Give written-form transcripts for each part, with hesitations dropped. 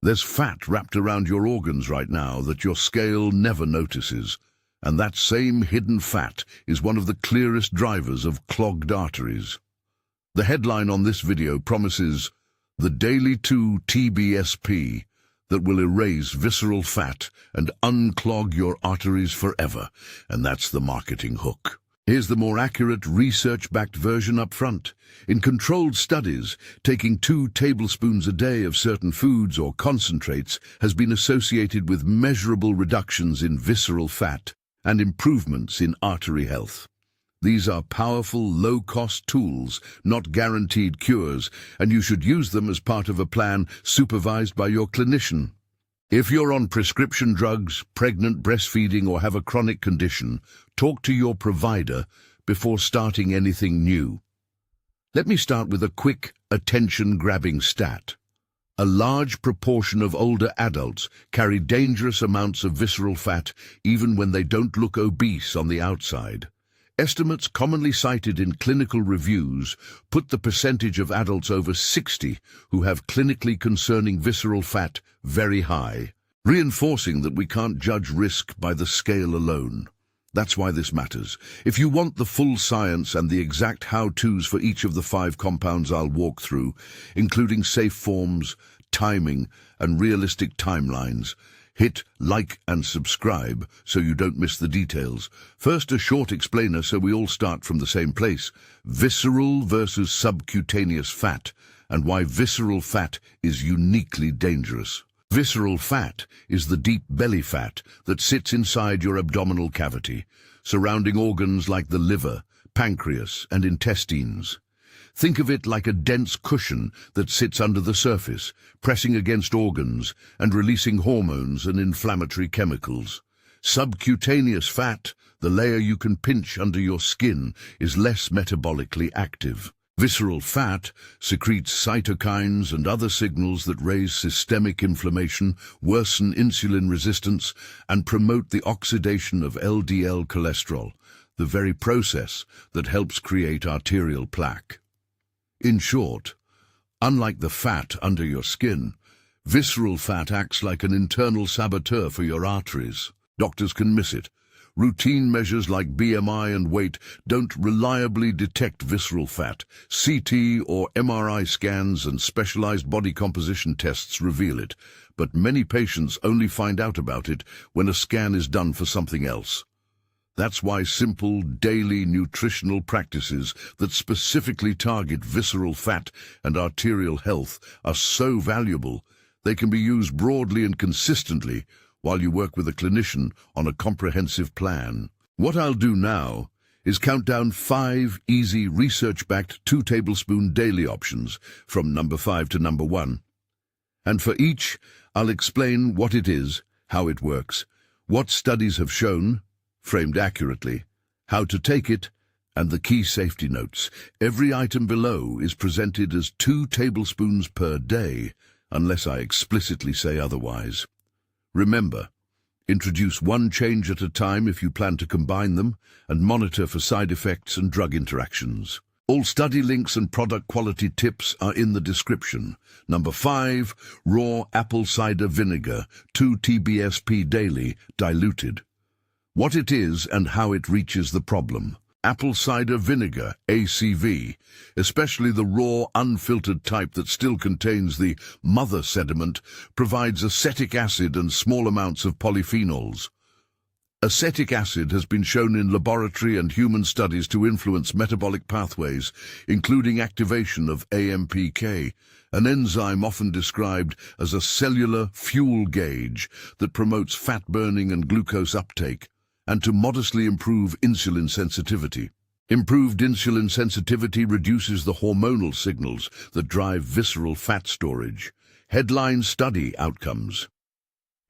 There's fat wrapped around your organs right now that your scale never notices, and that same hidden fat is one of the clearest drivers of clogged arteries. The headline on this video promises the Daily 2 TBSP that will erase visceral fat and unclog your arteries forever, and that's the marketing hook. Here's the more accurate, research-backed version up front. In controlled studies, taking 2 tablespoons a day of certain foods or concentrates has been associated with measurable reductions in visceral fat and improvements in artery health. These are powerful, low-cost tools, not guaranteed cures, and you should use them as part of a plan supervised by your clinician. If you're on prescription drugs, pregnant, breastfeeding, or have a chronic condition, talk to your provider before starting anything new. Let me start with a quick, attention-grabbing stat. A large proportion of older adults carry dangerous amounts of visceral fat even when they don't look obese on the outside. Estimates commonly cited in clinical reviews put the percentage of adults over 60 who have clinically concerning visceral fat very high, reinforcing that we can't judge risk by the scale alone. That's why this matters. If you want the full science and the exact how-tos for each of the 5 compounds I'll walk through, including safe forms, timing, and realistic timelines, hit like and subscribe so you don't miss the details. First, a short explainer so we all start from the same place. Visceral versus subcutaneous fat, and why visceral fat is uniquely dangerous. Visceral fat is the deep belly fat that sits inside your abdominal cavity, surrounding organs like the liver, pancreas, and intestines. Think of it like a dense cushion that sits under the surface, pressing against organs and releasing hormones and inflammatory chemicals. Subcutaneous fat, the layer you can pinch under your skin, is less metabolically active. Visceral fat secretes cytokines and other signals that raise systemic inflammation, worsen insulin resistance, and promote the oxidation of LDL cholesterol, the very process that helps create arterial plaque. In short, unlike the fat under your skin, visceral fat acts like an internal saboteur for your arteries. Doctors can miss it. Routine measures like BMI and weight don't reliably detect visceral fat. CT or MRI scans and specialized body composition tests reveal it, but many patients only find out about it when a scan is done for something else. That's why simple, daily nutritional practices that specifically target visceral fat and arterial health are so valuable. They can be used broadly and consistently while you work with a clinician on a comprehensive plan. What I'll do now is count down 5 easy, research-backed 2-tablespoon daily options from number 5 to number 1. And for each, I'll explain what it is, how it works, what studies have shown, framed accurately, how to take it, and the key safety notes. Every item below is presented as 2 tablespoons per day, unless I explicitly say otherwise. Remember, introduce 1 change at a time if you plan to combine them, and monitor for side effects and drug interactions. All study links and product quality tips are in the description. Number 5, raw apple cider vinegar, 2 TBSP daily, diluted. What it is and how it reaches the problem. Apple cider vinegar, ACV, especially the raw, unfiltered type that still contains the mother sediment, provides acetic acid and small amounts of polyphenols. Acetic acid has been shown in laboratory and human studies to influence metabolic pathways, including activation of AMPK, an enzyme often described as a cellular fuel gauge that promotes fat burning and glucose uptake, and to modestly improve insulin sensitivity. Improved insulin sensitivity reduces the hormonal signals that drive visceral fat storage. Headline study outcomes.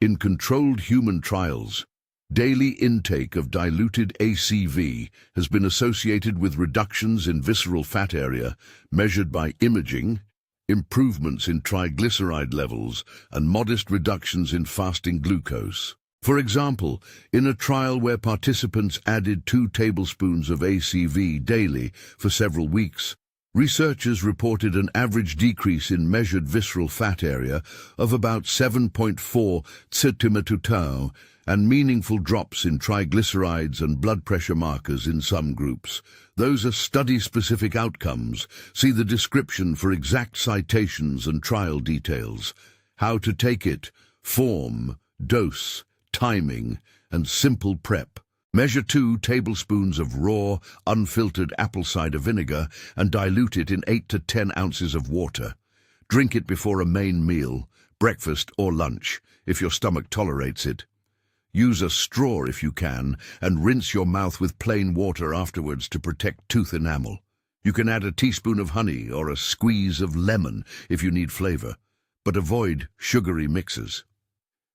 In controlled human trials, daily intake of diluted ACV has been associated with reductions in visceral fat area measured by imaging, improvements in triglyceride levels, and modest reductions in fasting glucose. For example, in a trial where participants added 2 tablespoons of ACV daily for several weeks, Researchers reported an average decrease in measured visceral fat area of about 7.4 cm/tau and meaningful drops in triglycerides and blood pressure markers in some groups. Those are study-specific outcomes. See the description for exact citations and trial details. How to take it, form, dose, timing, and simple prep. Measure 2 tablespoons of raw, unfiltered apple cider vinegar and dilute it in 8 to 10 ounces of water. Drink it before a main meal, breakfast or lunch, if your stomach tolerates it. Use a straw if you can, and rinse your mouth with plain water afterwards to protect tooth enamel. You can add a teaspoon of honey or a squeeze of lemon if you need flavor, but avoid sugary mixes.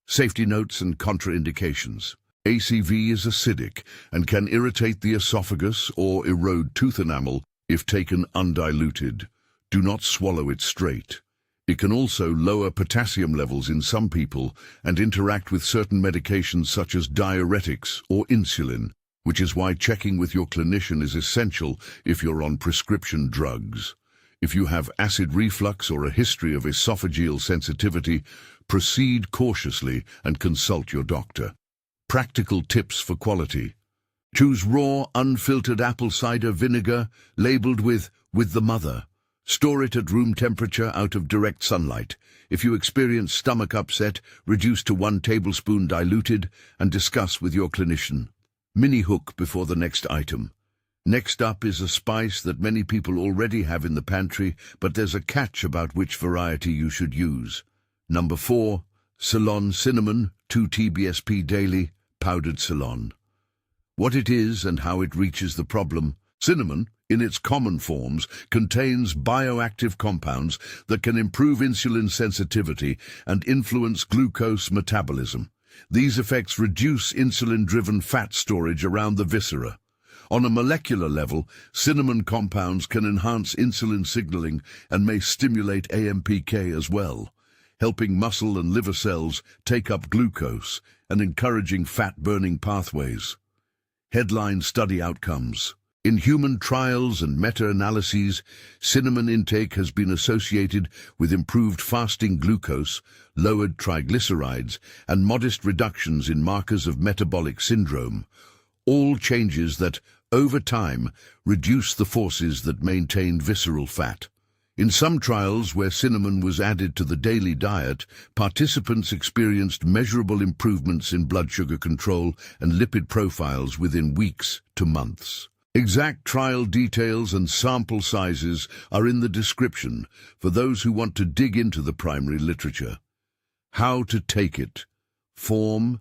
Safety notes and contraindications. ACV is acidic and can irritate the esophagus or erode tooth enamel if taken undiluted. Do not swallow it straight. It can also lower potassium levels in some people and interact with certain medications such as diuretics or insulin, which is why checking with your clinician is essential if you're on prescription drugs. If you have acid reflux or a history of esophageal sensitivity, proceed cautiously and consult your doctor. Practical tips for quality. Choose raw, unfiltered apple cider vinegar labeled with the mother. Store it at room temperature out of direct sunlight. If you experience stomach upset, reduce to 1 tablespoon diluted and discuss with your clinician. Mini hook before the next item. Next up is a spice that many people already have in the pantry, but there's a catch about which variety you should use. Number 4, Ceylon cinnamon, 2 TBSP daily, powdered Ceylon. What it is and how it reaches the problem. Cinnamon, in its common forms, contains bioactive compounds that can improve insulin sensitivity and influence glucose metabolism. These effects reduce insulin-driven fat storage around the viscera. On a molecular level, cinnamon compounds can enhance insulin signaling and may stimulate AMPK as well, helping muscle and liver cells take up glucose and encouraging fat-burning pathways. Headline study outcomes. In human trials and meta-analyses, cinnamon intake has been associated with improved fasting glucose, lowered triglycerides, and modest reductions in markers of metabolic syndrome, all changes that, over time, reduce the forces that maintain visceral fat. In some trials where cinnamon was added to the daily diet, participants experienced measurable improvements in blood sugar control and lipid profiles within weeks to months. Exact trial details and sample sizes are in the description for those who want to dig into the primary literature. How to take it. Form,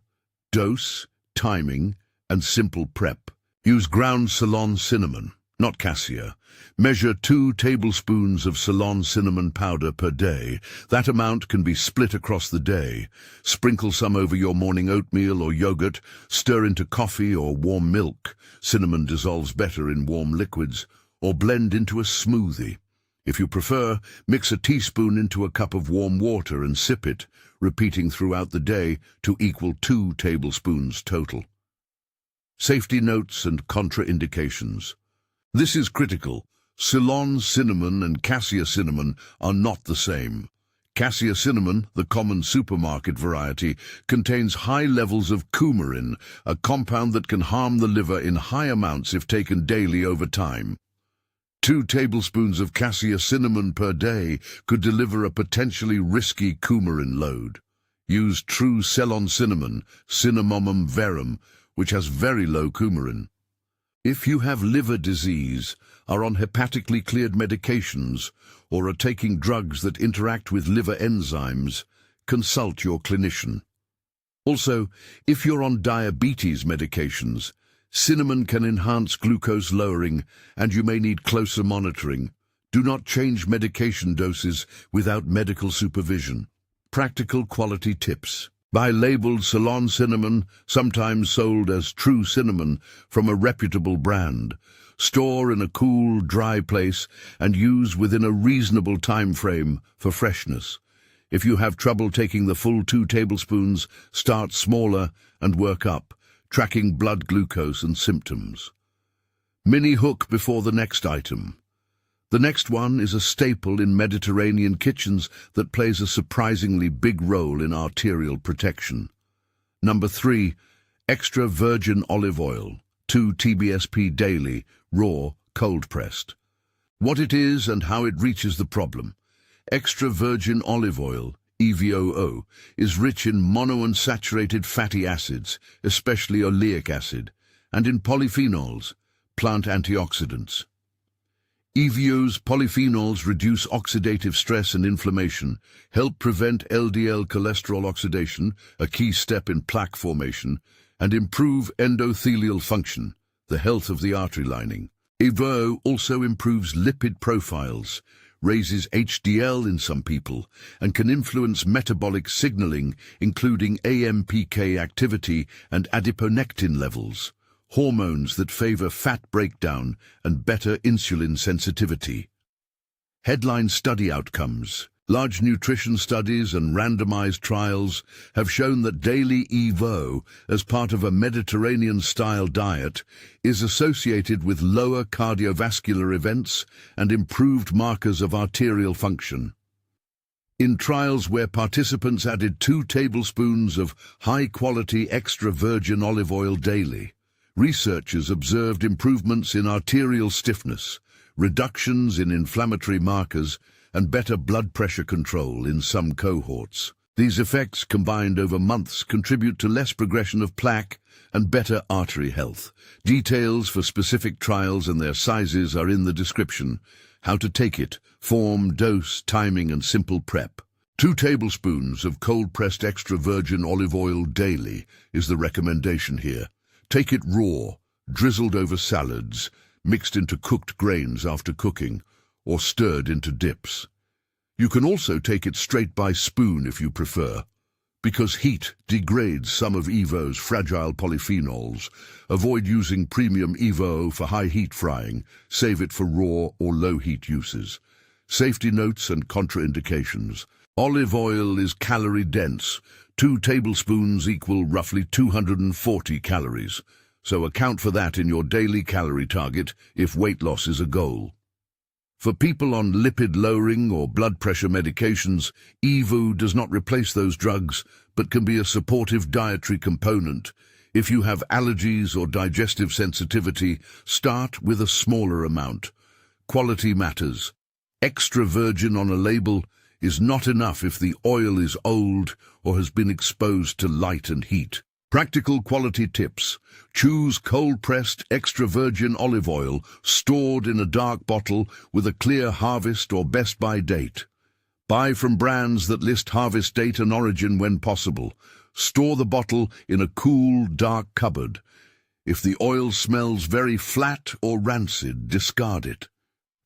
dose, timing, and simple prep. Use ground Ceylon cinnamon, not cassia. Measure 2 tablespoons of Ceylon cinnamon powder per day. That amount can be split across the day. Sprinkle some over your morning oatmeal or yogurt. Stir into coffee or warm milk. Cinnamon dissolves better in warm liquids. Or blend into a smoothie. If you prefer, mix a teaspoon into a cup of warm water and sip it, repeating throughout the day to equal 2 tablespoons total. Safety notes and contraindications. This is critical. Ceylon cinnamon and cassia cinnamon are not the same. Cassia cinnamon, the common supermarket variety, contains high levels of coumarin, a compound that can harm the liver in high amounts if taken daily over time. 2 tablespoons of cassia cinnamon per day could deliver a potentially risky coumarin load. Use true Ceylon cinnamon, Cinnamomum verum, which has very low coumarin. If you have liver disease, are on hepatically cleared medications, or are taking drugs that interact with liver enzymes, consult your clinician. Also, if you're on diabetes medications, cinnamon can enhance glucose lowering and you may need closer monitoring. Do not change medication doses without medical supervision. Practical quality tips. Buy labeled Ceylon cinnamon, sometimes sold as true cinnamon, from a reputable brand. Store in a cool, dry place and use within a reasonable time frame for freshness. If you have trouble taking the full 2 tablespoons, start smaller and work up, tracking blood glucose and symptoms. Mini hook before the next item. The next one is a staple in Mediterranean kitchens that plays a surprisingly big role in arterial protection. Number 3, extra virgin olive oil, 2 TBSP daily, raw, cold-pressed. What it is and how it reaches the problem. Extra virgin olive oil, EVOO, is rich in monounsaturated fatty acids, especially oleic acid, and in polyphenols, plant antioxidants. EVO's polyphenols reduce oxidative stress and inflammation, help prevent LDL cholesterol oxidation, a key step in plaque formation, and improve endothelial function, the health of the artery lining. EVOO also improves lipid profiles, raises HDL in some people, and can influence metabolic signaling, including AMPK activity and adiponectin levels, hormones that favor fat breakdown and better insulin sensitivity. Headline study outcomes. Large nutrition studies and randomized trials have shown that daily EVOO, as part of a Mediterranean-style diet, is associated with lower cardiovascular events and improved markers of arterial function. In trials where participants added 2 tablespoons of high-quality extra virgin olive oil daily, researchers observed improvements in arterial stiffness, reductions in inflammatory markers, and better blood pressure control in some cohorts. These effects, combined over months, contribute to less progression of plaque and better artery health. Details for specific trials and their sizes are in the description. How to take it, form, dose, timing, and simple prep. 2 tablespoons of cold-pressed extra virgin olive oil daily is the recommendation here. Take it raw, drizzled over salads, mixed into cooked grains after cooking, or stirred into dips. You can also take it straight by spoon if you prefer. Because heat degrades some of EVO's fragile polyphenols, avoid using premium EVO for high-heat frying. Save it for raw or low-heat uses. Safety notes and contraindications. Olive oil is calorie-dense. 2 tablespoons equal roughly 240 calories, so account for that in your daily calorie target if weight loss is a goal. For people on lipid-lowering or blood pressure medications, EVO does not replace those drugs, but can be a supportive dietary component. If you have allergies or digestive sensitivity, start with a smaller amount. Quality matters. Extra virgin on a label is not enough if the oil is old or has been exposed to light and heat. Practical quality tips. Choose cold-pressed extra virgin olive oil stored in a dark bottle with a clear harvest or best-by date. Buy from brands that list harvest date and origin when possible. Store the bottle in a cool, dark cupboard. If the oil smells very flat or rancid, discard it.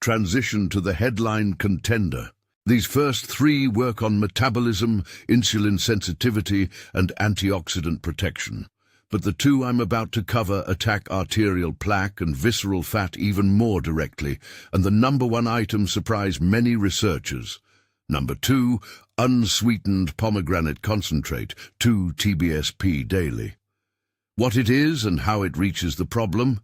Transition to the headline contender. These first 3 work on metabolism, insulin sensitivity, and antioxidant protection. But the 2 I'm about to cover attack arterial plaque and visceral fat even more directly, and the number 1 item surprised many researchers. Number 2, unsweetened pomegranate concentrate, 2 TBSP daily. What it is and how it reaches the problem?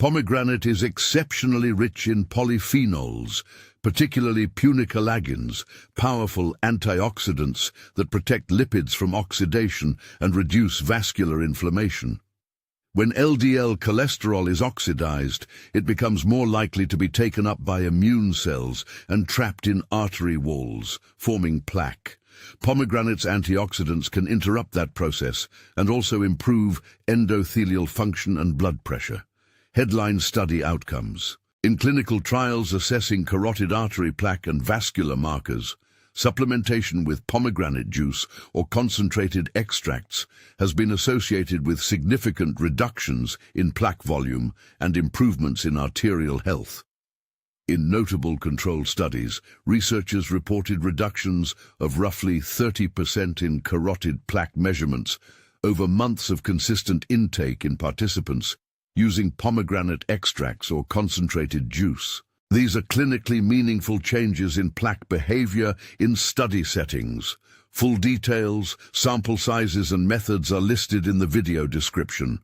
Pomegranate is exceptionally rich in polyphenols, particularly punicalagins, powerful antioxidants that protect lipids from oxidation and reduce vascular inflammation. When LDL cholesterol is oxidized, it becomes more likely to be taken up by immune cells and trapped in artery walls, forming plaque. Pomegranate's antioxidants can interrupt that process and also improve endothelial function and blood pressure. Headline study outcomes. In clinical trials assessing carotid artery plaque and vascular markers, supplementation with pomegranate juice or concentrated extracts has been associated with significant reductions in plaque volume and improvements in arterial health. In notable controlled studies, researchers reported reductions of roughly 30% in carotid plaque measurements over months of consistent intake in participants using pomegranate extracts or concentrated juice. These are clinically meaningful changes in plaque behavior in study settings. Full details, sample sizes and methods are listed in the video description.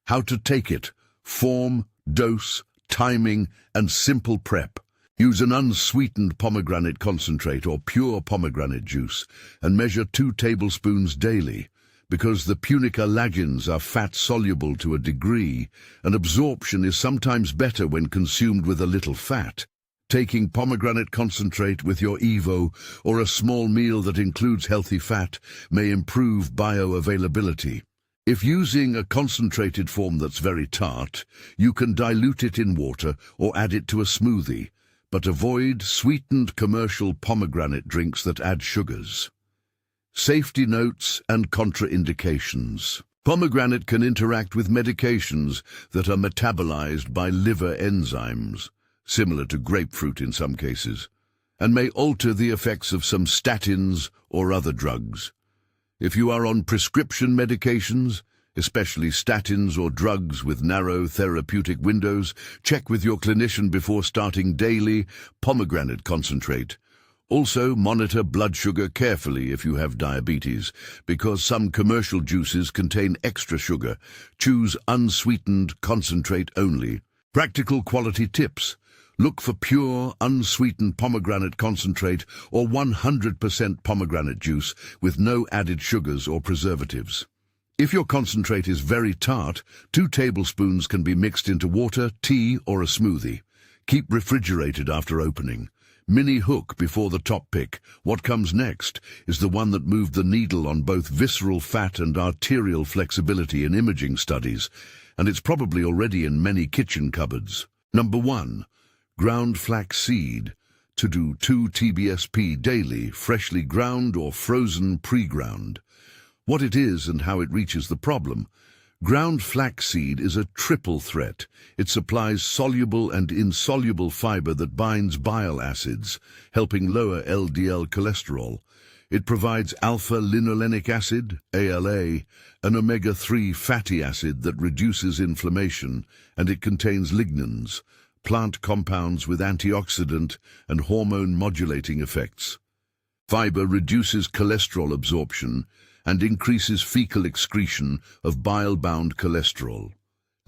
How to take it, form, dose, timing, and simple prep. Use an unsweetened pomegranate concentrate or pure pomegranate juice and measure 2 tablespoons daily. Because the punica lagens are fat-soluble to a degree, and absorption is sometimes better when consumed with a little fat. Taking pomegranate concentrate with your Evo or a small meal that includes healthy fat may improve bioavailability. If using a concentrated form that's very tart, you can dilute it in water or add it to a smoothie, but avoid sweetened commercial pomegranate drinks that add sugars. Safety notes and contraindications. Pomegranate can interact with medications that are metabolized by liver enzymes, similar to grapefruit in some cases, and may alter the effects of some statins or other drugs. If you are on prescription medications, especially statins or drugs with narrow therapeutic windows, check with your clinician before starting daily pomegranate concentrate. Also, monitor blood sugar carefully if you have diabetes, because some commercial juices contain extra sugar. Choose unsweetened concentrate only. Practical quality tips. Look for pure, unsweetened pomegranate concentrate or 100% pomegranate juice with no added sugars or preservatives. If your concentrate is very tart, 2 tablespoons can be mixed into water, tea, or a smoothie. Keep refrigerated after opening. Mini hook before the top pick. What comes next is the one that moved the needle on both visceral fat and arterial flexibility in imaging studies, and it's probably already in many kitchen cupboards. Number 1. Ground flax seed. To do 2 TBSP daily, freshly ground or frozen pre-ground. What it is and how it reaches the problem. Ground flaxseed is a triple threat. It supplies soluble and insoluble fiber that binds bile acids, helping lower LDL cholesterol. It provides alpha-linolenic acid, ALA, an omega-3 fatty acid that reduces inflammation, and it contains lignans, plant compounds with antioxidant and hormone-modulating effects. Fiber reduces cholesterol absorption and increases fecal excretion of bile-bound cholesterol.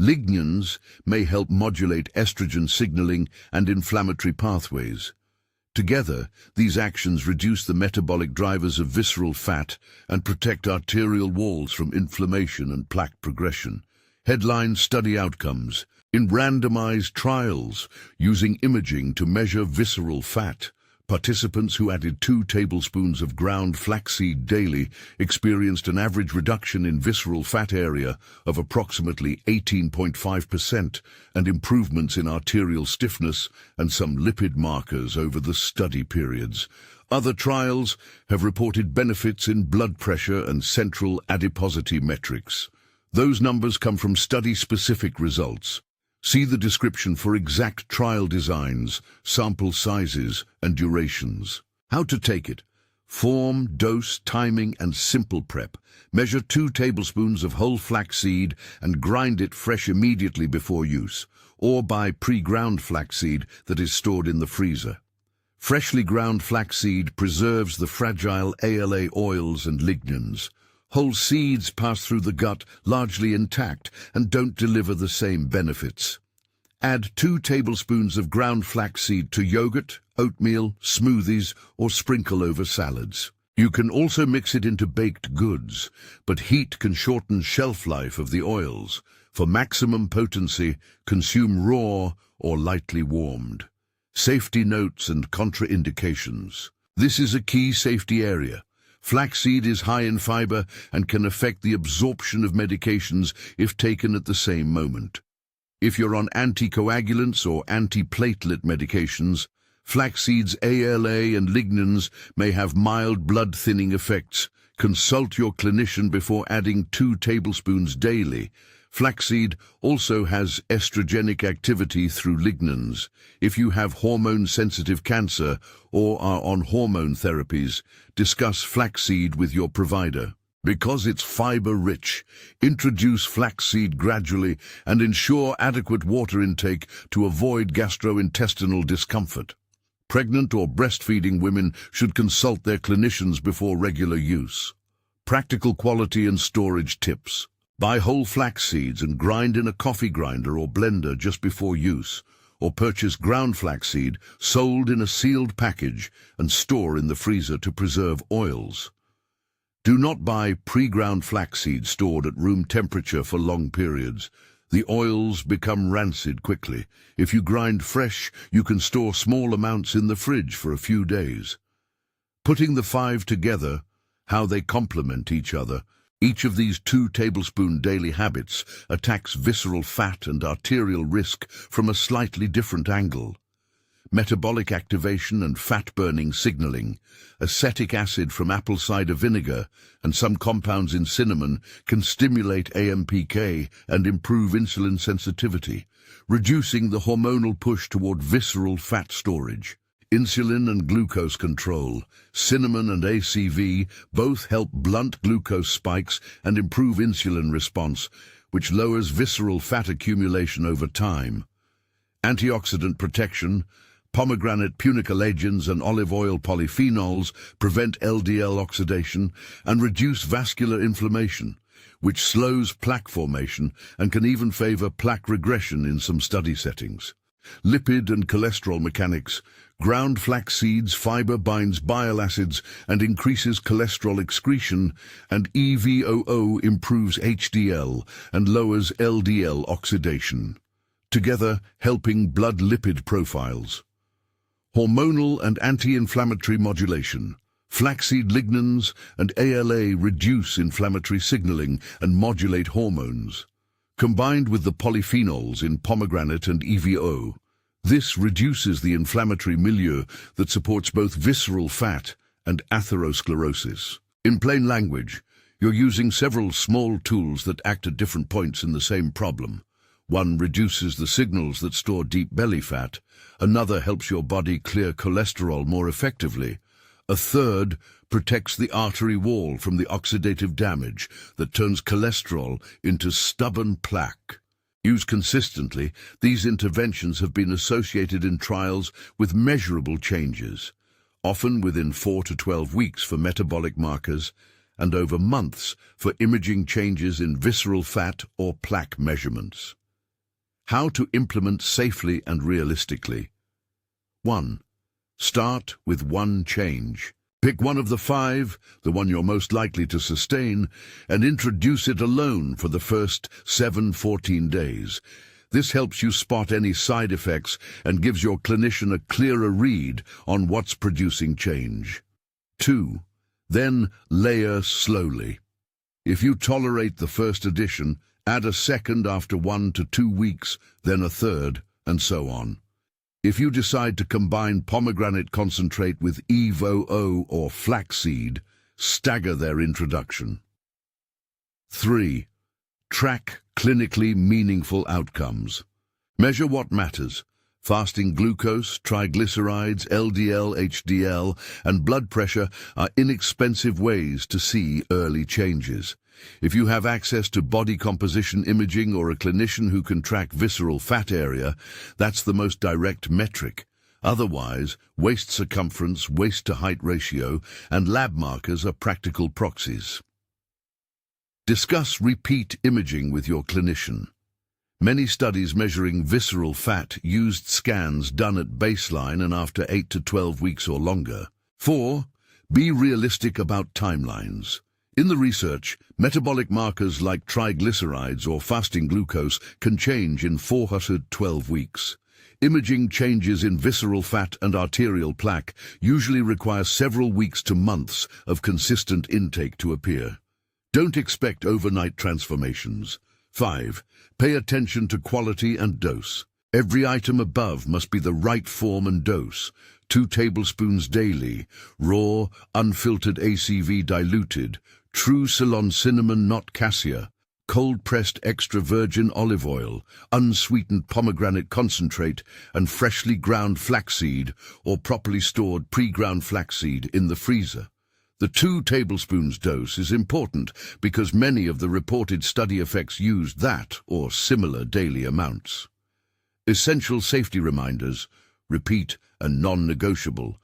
Lignans may help modulate estrogen signaling and inflammatory pathways. Together, these actions reduce the metabolic drivers of visceral fat and protect arterial walls from inflammation and plaque progression. Headline study outcomes. In randomized trials using imaging to measure visceral fat, participants who added 2 tablespoons of ground flaxseed daily experienced an average reduction in visceral fat area of approximately 18.5% and improvements in arterial stiffness and some lipid markers over the study periods. Other trials have reported benefits in blood pressure and central adiposity metrics. Those numbers come from study-specific results. See the description for exact trial designs, sample sizes, and durations. How to take it. Form, dose, timing, and simple prep. Measure 2 tablespoons of whole flaxseed and grind it fresh immediately before use, or buy pre-ground flaxseed that is stored in the freezer. Freshly ground flaxseed preserves the fragile ALA oils and lignans. Whole seeds pass through the gut largely intact and don't deliver the same benefits. Add 2 tablespoons of ground flaxseed to yogurt, oatmeal, smoothies, or sprinkle over salads. You can also mix it into baked goods, but heat can shorten shelf life of the oils. For maximum potency, consume raw or lightly warmed. Safety notes and contraindications. This is a key safety area. Flaxseed is high in fiber and can affect the absorption of medications if taken at the same moment. If you're on anticoagulants or antiplatelet medications, flaxseed's ALA and lignans may have mild blood-thinning effects. Consult your clinician before adding 2 tablespoons daily. Flaxseed also has estrogenic activity through lignans. If you have hormone-sensitive cancer or are on hormone therapies, discuss flaxseed with your provider. Because it's fiber-rich, introduce flaxseed gradually and ensure adequate water intake to avoid gastrointestinal discomfort. Pregnant or breastfeeding women should consult their clinicians before regular use. Practical quality and storage tips. Buy whole flax seeds and grind in a coffee grinder or blender just before use, or purchase ground flaxseed sold in a sealed package and store in the freezer to preserve oils. Do not buy pre-ground flaxseed stored at room temperature for long periods. The oils become rancid quickly. If you grind fresh, you can store small amounts in the fridge for a few days. Putting the 5 together, how they complement each other. Each of these 2-tablespoon daily habits attacks visceral fat and arterial risk from a slightly different angle. Metabolic activation and fat-burning signaling, acetic acid from apple cider vinegar, and some compounds in cinnamon can stimulate AMPK and improve insulin sensitivity, reducing the hormonal push toward visceral fat storage. Insulin and glucose control. Cinnamon and ACV both help blunt glucose spikes and improve insulin response, which lowers visceral fat accumulation over time. Antioxidant protection. Pomegranate punicalagens and olive oil polyphenols prevent LDL oxidation and reduce vascular inflammation, which slows plaque formation and can even favor plaque regression in some study settings. Lipid and cholesterol mechanics. Ground flax seeds fiber binds bile acids and increases cholesterol excretion, and EVOO improves HDL and lowers LDL oxidation, together helping blood lipid profiles. Hormonal and anti-inflammatory modulation. Flaxseed lignans and ALA reduce inflammatory signaling and modulate hormones. Combined with the polyphenols in pomegranate and EVO, this reduces the inflammatory milieu that supports both visceral fat and atherosclerosis. In plain language, you're using several small tools that act at different points in the same problem. One reduces the signals that store deep belly fat. Another helps your body clear cholesterol more effectively. A third protects the artery wall from the oxidative damage that turns cholesterol into stubborn plaque. Used consistently, these interventions have been associated in trials with measurable changes, often within 4 to 12 weeks for metabolic markers and over months for imaging changes in visceral fat or plaque measurements. How to implement safely and realistically. 1. Start with one change. Pick one of the 5, the one you're most likely to sustain, and introduce it alone for the first 7-14 days. This helps you spot any side effects and gives your clinician a clearer read on what's producing change. 2. Then layer slowly. If you tolerate the first addition, add a second after 1 to 2 weeks, then a third, and so on. If you decide to combine pomegranate concentrate with EVOO or flaxseed, stagger their introduction. 3. Track clinically meaningful outcomes. Measure what matters. Fasting glucose, triglycerides, LDL, HDL, and blood pressure are inexpensive ways to see early changes. If you have access to body composition imaging or a clinician who can track visceral fat area, that's the most direct metric. Otherwise, waist circumference, waist-to-height ratio, and lab markers are practical proxies. Discuss repeat imaging with your clinician. Many studies measuring visceral fat used scans done at baseline and after 8 to 12 weeks or longer. 4. Be realistic about timelines. In the research, metabolic markers like triglycerides or fasting glucose can change in 4 to 12 weeks. Imaging changes in visceral fat and arterial plaque usually require several weeks to months of consistent intake to appear. Don't expect overnight transformations. 5. Pay attention to quality and dose. Every item above must be the right form and dose. 2 tablespoons daily, raw, unfiltered ACV diluted, true Ceylon cinnamon not cassia, cold-pressed extra virgin olive oil, unsweetened pomegranate concentrate, and freshly ground flaxseed or properly stored pre-ground flaxseed in the freezer. The 2 tablespoons dose is important because many of the reported study effects used that or similar daily amounts. Essential safety reminders, repeat and non-negotiable.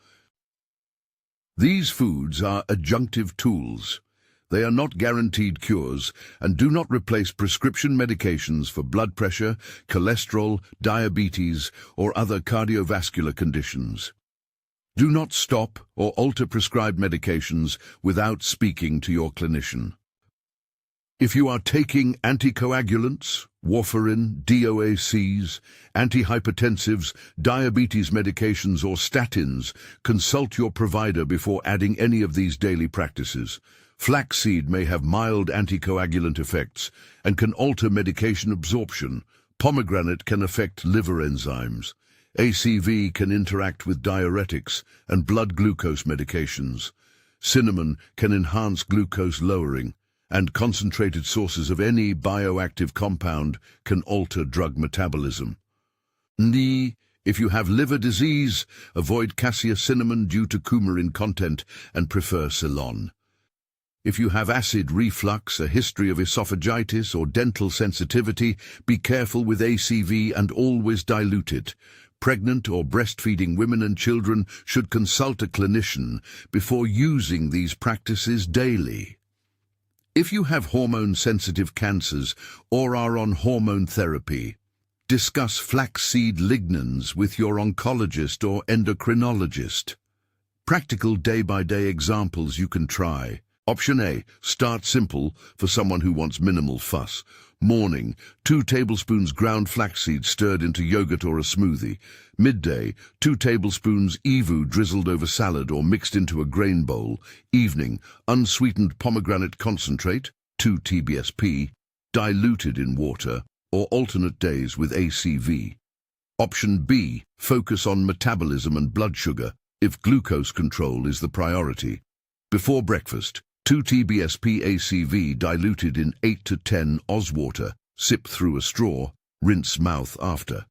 These foods are adjunctive tools. They are not guaranteed cures and do not replace prescription medications for blood pressure, cholesterol, diabetes, or other cardiovascular conditions. Do not stop or alter prescribed medications without speaking to your clinician. If you are taking anticoagulants, warfarin, DOACs, antihypertensives, diabetes medications or statins, consult your provider before adding any of these daily practices. Flaxseed may have mild anticoagulant effects and can alter medication absorption. Pomegranate can affect liver enzymes. ACV can interact with diuretics and blood glucose medications. Cinnamon can enhance glucose lowering, and concentrated sources of any bioactive compound can alter drug metabolism. If you have liver disease, avoid cassia cinnamon due to coumarin content and prefer Ceylon. If you have acid reflux, a history of esophagitis or dental sensitivity, be careful with ACV and always dilute it. Pregnant or breastfeeding women and children should consult a clinician before using these practices daily. If you have hormone-sensitive cancers or are on hormone therapy, discuss flaxseed lignans with your oncologist or endocrinologist. Practical day-by-day examples you can try. Option A, start simple for someone who wants minimal fuss. Morning, 2 tablespoons ground flaxseed stirred into yogurt or a smoothie. Midday, 2 tablespoons Evu drizzled over salad or mixed into a grain bowl. Evening, unsweetened pomegranate concentrate, 2 TBSP, diluted in water, or alternate days with ACV. Option B, focus on metabolism and blood sugar, if glucose control is the priority. Before breakfast, 2 TBSP ACV diluted in 8 to 10 Oz water, sip through a straw, rinse mouth after.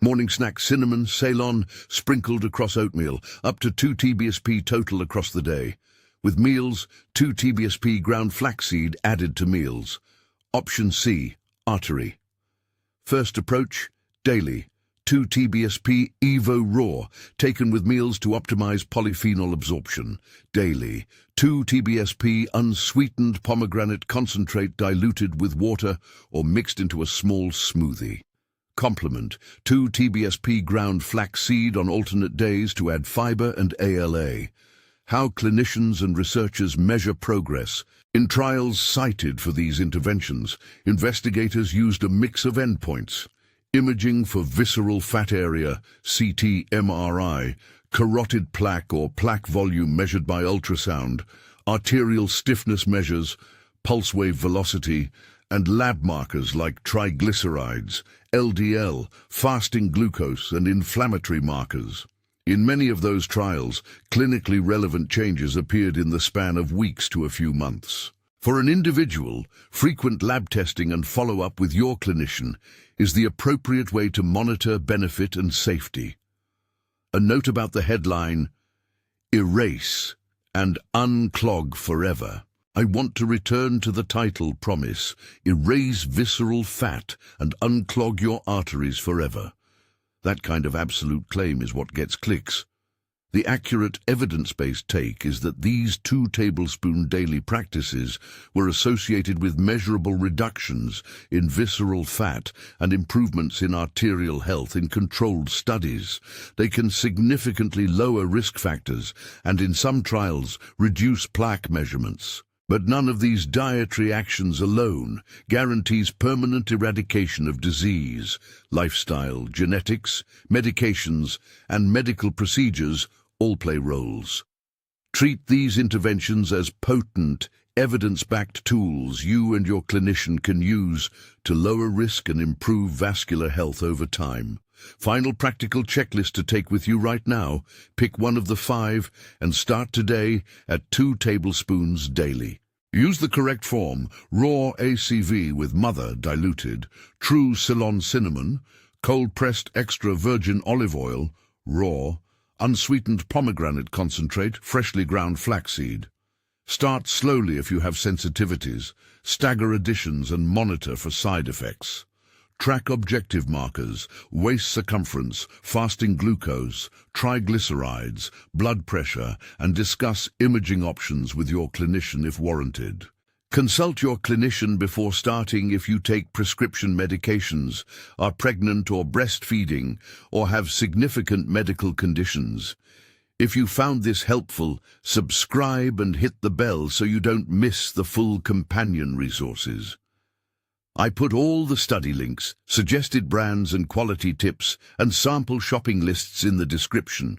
Morning snack cinnamon, Ceylon, sprinkled across oatmeal, up to 2 TBSP total across the day. With meals, 2 TBSP ground flaxseed added to meals. Option C, Artery. First approach, daily. 2 TBSP Evo Raw, taken with meals to optimize polyphenol absorption. Daily, 2 TBSP unsweetened pomegranate concentrate diluted with water or mixed into a small smoothie. Complement, 2 TBSP ground flaxseed on alternate days to add fiber and ALA. How clinicians and researchers measure progress. In trials cited for these interventions, investigators used a mix of endpoints. Imaging for visceral fat area, CT-MRI, carotid plaque or plaque volume measured by ultrasound, arterial stiffness measures, pulse wave velocity, and lab markers like triglycerides, LDL, fasting glucose, and inflammatory markers. In many of those trials, clinically relevant changes appeared in the span of weeks to a few months. For an individual, frequent lab testing and follow-up with your clinician is the appropriate way to monitor benefit and safety. A note about the headline, Erase and Unclog Forever. I want to return to the title promise, Erase visceral fat and unclog your arteries forever. That kind of absolute claim is what gets clicks. The accurate evidence-based take is that these 2 tablespoon daily practices were associated with measurable reductions in visceral fat and improvements in arterial health in controlled studies. They can significantly lower risk factors and, in some trials, reduce plaque measurements. But none of these dietary actions alone guarantees permanent eradication of disease. Lifestyle, genetics, medications, and medical procedures all play roles. Treat these interventions as potent, evidence-backed tools you and your clinician can use to lower risk and improve vascular health over time. Final practical checklist to take with you right now. Pick one of the 5 and start today at 2 tablespoons daily. Use the correct form, raw ACV with mother diluted, true Ceylon cinnamon, cold-pressed extra virgin olive oil, raw, unsweetened pomegranate concentrate, freshly ground flaxseed. Start slowly if you have sensitivities, stagger additions and monitor for side effects. Track objective markers, waist circumference, fasting glucose, triglycerides, blood pressure, and discuss imaging options with your clinician if warranted. Consult your clinician before starting if you take prescription medications, are pregnant or breastfeeding, or have significant medical conditions. If you found this helpful, subscribe and hit the bell so you don't miss the full companion resources. I put all the study links, suggested brands and quality tips, and sample shopping lists in the description.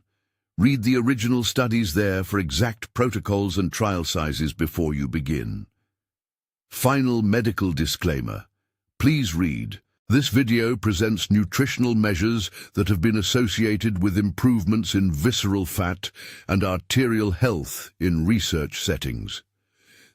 Read the original studies there for exact protocols and trial sizes before you begin. Final medical disclaimer. Please read. This video presents nutritional measures that have been associated with improvements in visceral fat and arterial health in research settings.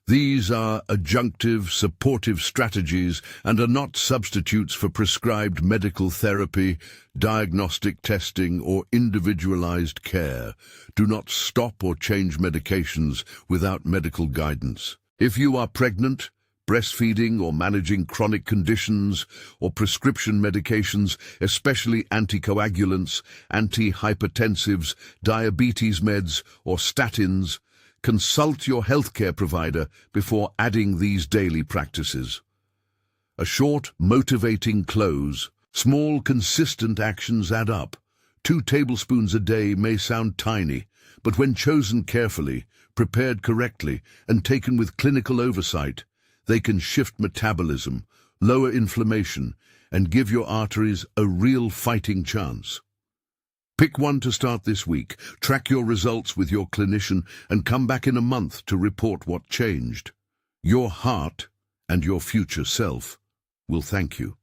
These are adjunctive, supportive strategies and are not substitutes for prescribed medical therapy, diagnostic testing, or individualized care. Do not stop or change medications without medical guidance. If you are pregnant, breastfeeding, or managing chronic conditions or prescription medications, especially anticoagulants, antihypertensives, diabetes meds, or statins, consult your healthcare provider before adding these daily practices. A short, motivating close. Small, consistent actions add up. 2 tablespoons a day may sound tiny, but when chosen carefully, prepared correctly, and taken with clinical oversight, they can shift metabolism, lower inflammation, and give your arteries a real fighting chance. Pick one to start this week, track your results with your clinician, and come back in a month to report what changed. Your heart and your future self will thank you.